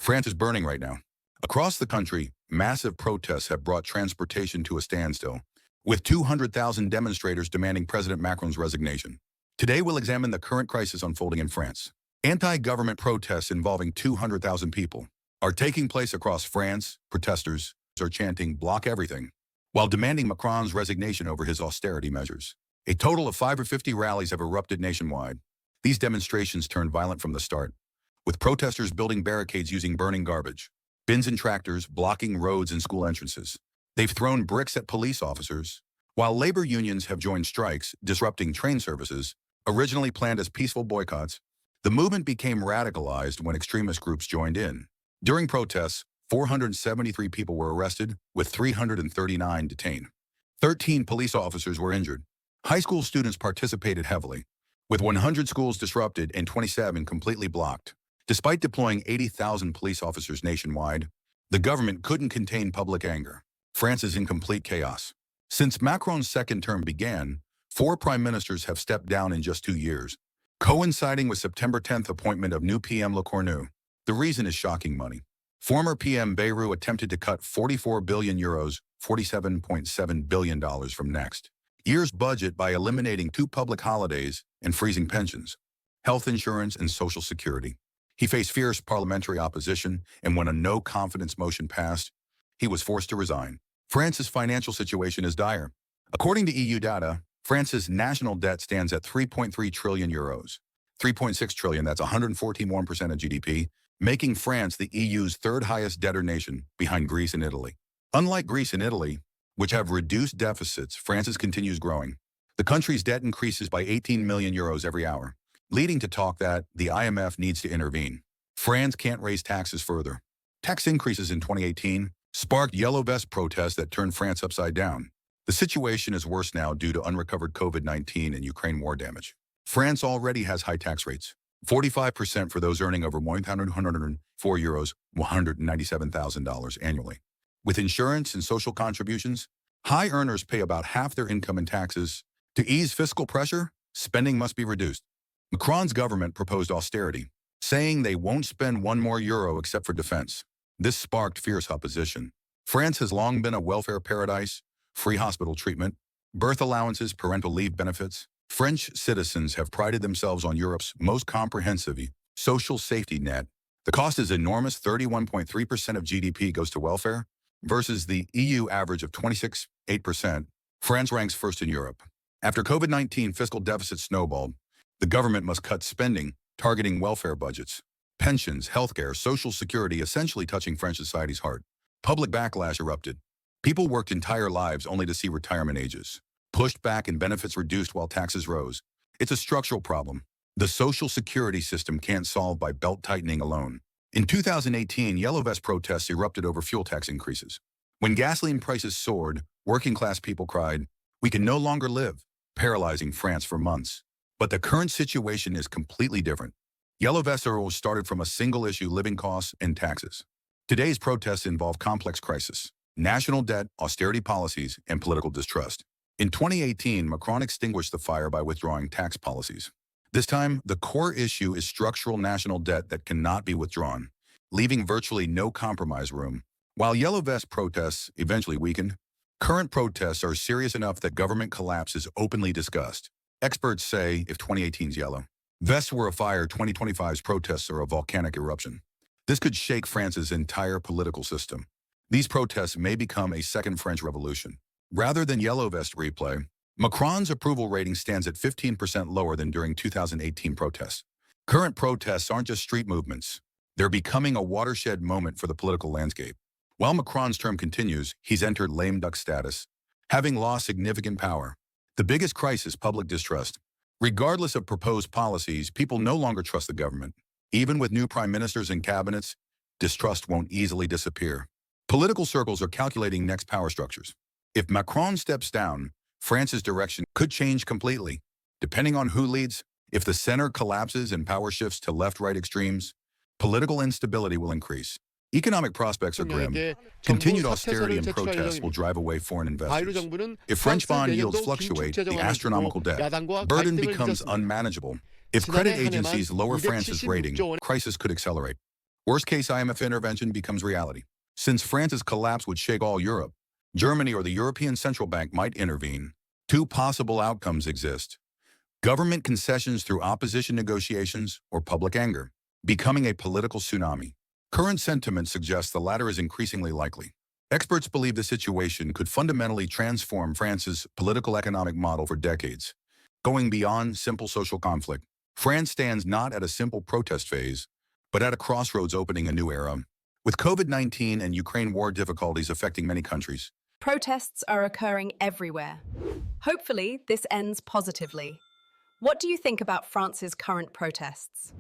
France is burning right now. Across the country, massive protests have brought transportation to a standstill, with 200,000 demonstrators demanding President Macron's resignation. Today, we'll examine the current crisis unfolding in France. Anti-government protests involving 200,000 people are taking place across France. Protesters are chanting "block everything," while demanding Macron's resignation over his austerity measures. A total of 5 or 50 rallies have erupted nationwide. These demonstrations turned violent from the start, with protesters building barricades using burning garbage, bins and tractors blocking roads and school entrances. They've thrown bricks at police officers, while labor unions have joined strikes, disrupting train services. Originally planned as peaceful boycotts, the movement became radicalized when extremist groups joined in. During protests, 473 people were arrested, with 339 detained. 13 police officers were injured. High school students participated heavily, with 100 schools disrupted and 27 completely blocked. Despite deploying 80,000 police officers nationwide, the government couldn't contain public anger. France is in complete chaos. Since Macron's second term began, 4 prime ministers have stepped down in just 2 years, coinciding with September 10th appointment of new PM Le Cornu. The reason is shocking money. Former PM Bayrou attempted to cut €44 billion, $47.7 billion from next year's budget by eliminating 2 public holidays and freezing pensions, health insurance, and social security. He faced fierce parliamentary opposition, and when a no-confidence motion passed, he was forced to resign. France's financial situation is dire. According to EU data, France's national debt stands at €3.3 trillion, 3.6 trillion, that's 114% of GDP, making France the EU's third highest debtor nation behind Greece and Italy. Unlike Greece and Italy, which have reduced deficits, France's continues growing. The country's debt increases by €18 million every hour, leading to talk that the IMF needs to intervene. France can't raise taxes further. Tax increases in 2018 sparked yellow vest protests that turned France upside down. The situation is worse now due to unrecovered COVID-19 and Ukraine war damage. France already has high tax rates, 45% for those earning over €104, $197,000 annually. With insurance and social contributions, high earners pay about half their income in taxes. To ease fiscal pressure, spending must be reduced. Macron's government proposed austerity, saying they won't spend €1 more except for defense. This sparked fierce opposition. France has long been a welfare paradise: free hospital treatment, birth allowances, parental leave benefits. French citizens have prided themselves on Europe's most comprehensive social safety net. The cost is enormous: 31.3% of GDP goes to welfare, versus the EU average of 26.8%. France ranks first in Europe. After COVID-19 fiscal deficit snowballed, the government must cut spending, targeting welfare budgets, pensions, healthcare, social security, essentially touching French society's heart. Public backlash erupted. People worked entire lives only to see retirement ages pushed back and benefits reduced while taxes rose. It's a structural problem the social security system can't solve by belt-tightening alone. In 2018, Yellow Vest protests erupted over fuel tax increases. When gasoline prices soared, working-class people cried, "We can no longer live," paralyzing France for months. But the current situation is completely different. Yellow Vests started from a single issue: living costs and taxes. Today's protests involve complex crises: national debt, austerity policies, and political distrust. In 2018, Macron extinguished the fire by withdrawing tax policies. This time, the core issue is structural national debt that cannot be withdrawn, leaving virtually no compromise room. While Yellow Vest protests eventually weakened, current protests are serious enough that government collapse is openly discussed. Experts say if 2018's Yellow Vests were a fire, 2025's protests are a volcanic eruption. This could shake France's entire political system. These protests may become a second French Revolution. Rather than Yellow Vest replay, Macron's approval rating stands at 15% lower than during 2018 protests. Current protests aren't just street movements. They're becoming a watershed moment for the political landscape. While Macron's term continues, he's entered lame duck status, having lost significant power. The biggest crisis: public distrust. Regardless of proposed policies, people no longer trust the government. Even with new prime ministers and cabinets, distrust won't easily disappear. Political circles are calculating next power structures. If Macron steps down, France's direction could change completely. Depending on who leads, if the center collapses and power shifts to left-right extremes, political instability will increase. Economic prospects are grim. Continued austerity and protests will drive away foreign investors. If French bond yields fluctuate, the astronomical debt burden becomes unmanageable. If credit agencies lower France's rating, crisis could accelerate. Worst-case IMF intervention becomes reality. Since France's collapse would shake all Europe, Germany or the European Central Bank might intervene. Two possible outcomes exist: government concessions through opposition negotiations or public anger, becoming a political tsunami. Current sentiment suggests the latter is increasingly likely. Experts believe the situation could fundamentally transform France's political-economic model for decades, going beyond simple social conflict. France stands not at a simple protest phase, but at a crossroads opening a new era. With COVID-19 and Ukraine war difficulties affecting many countries, Protests are occurring everywhere. Hopefully, this ends positively. What do you think about France's current protests?